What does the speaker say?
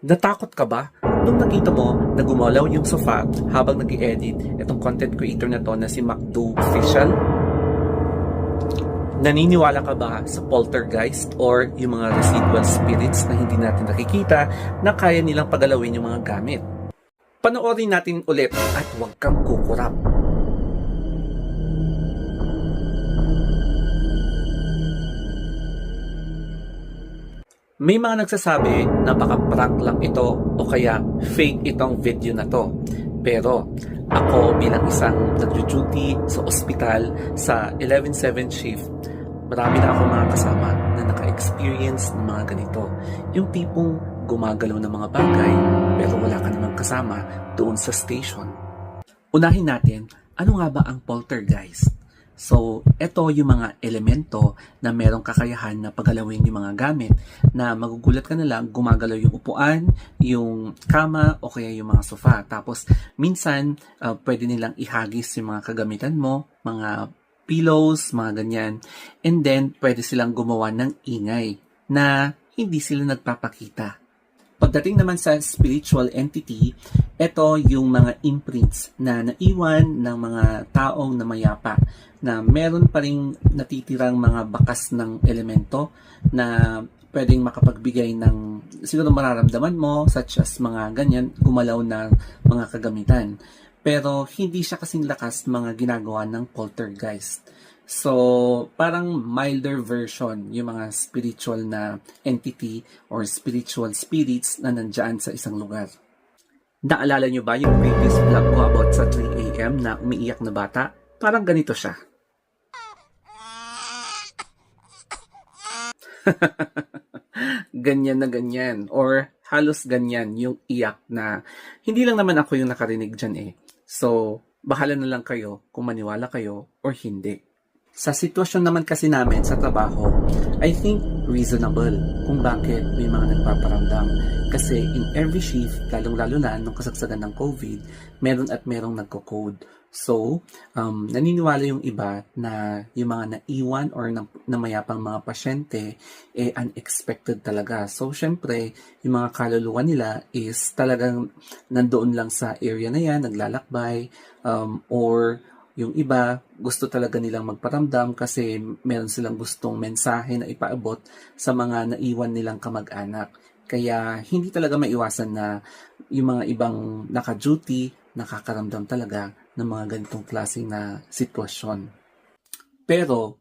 Natakot ka ba nung nakita mo na gumalaw yung sofa habang nag-i-edit itong content creator na to na si Macdo Official? Naniniwala ka ba sa poltergeist or yung mga residual spirits na hindi natin nakikita na kaya nilang pagalawin yung mga gamit? Panoorin natin ulit at huwag kang kukurap. May mga nagsasabi na baka prank lang ito o kaya fake itong video na to. Pero ako bilang isang nagjo-duty sa ospital sa 11/7 shift, marami na akong mga kasama na naka-experience ng mga ganito. Yung tipong gumagalaw ng mga bagay pero wala ka namang kasama doon sa station. Unahin natin, ano nga ba ang poltergeist? So, ito yung mga elemento na merong kakayahan na pagalawin yung mga gamit na magugulat ka na lang, gumagalaw yung upuan, yung kama o kaya yung mga sofa. Tapos, minsan, pwede nilang ihagis yung mga kagamitan mo, mga pillows, mga ganyan. And then, pwede silang gumawa ng ingay na hindi sila nagpapakita. Pagdating naman sa spiritual entity, ito yung mga imprints na naiwan ng mga taong namayapa na meron pa ring natitirang mga bakas ng elemento na pwedeng makapagbigay ng siguro mararamdaman mo, such as mga ganyan, gumalaw na mga kagamitan. Pero hindi siya kasing lakas mga ginagawa ng poltergeist. So, parang milder version yung mga spiritual na entity or spiritual spirits na nandyan sa isang lugar. Naalala nyo ba yung previous vlog ko about sa 3 AM na umiiyak na bata? Parang ganito siya. Ganyan na ganyan or halos ganyan yung iyak na hindi lang naman ako yung nakarinig dyan eh. So, bahala na lang kayo kung maniwala kayo or hindi. Sa sitwasyon naman kasi namin sa trabaho, I think reasonable kung bakit may mga nagpaparamdam. Kasi in every shift, lalong-lalo na nung kasagsagan ng COVID, meron at merong nagko-code. So, naniniwala yung iba na yung mga naiwan or namayapang mga pasyente, unexpected talaga. So, syempre, yung mga kaluluwa nila is talagang nandoon lang sa area na yan, naglalakbay, or yung iba, gusto talaga nilang magparamdam kasi meron silang gustong mensahe na ipaabot sa mga naiwan nilang kamag-anak. Kaya hindi talaga maiwasan na yung mga ibang naka-duty, nakakaramdam talaga ng mga ganitong klaseng na sitwasyon. Pero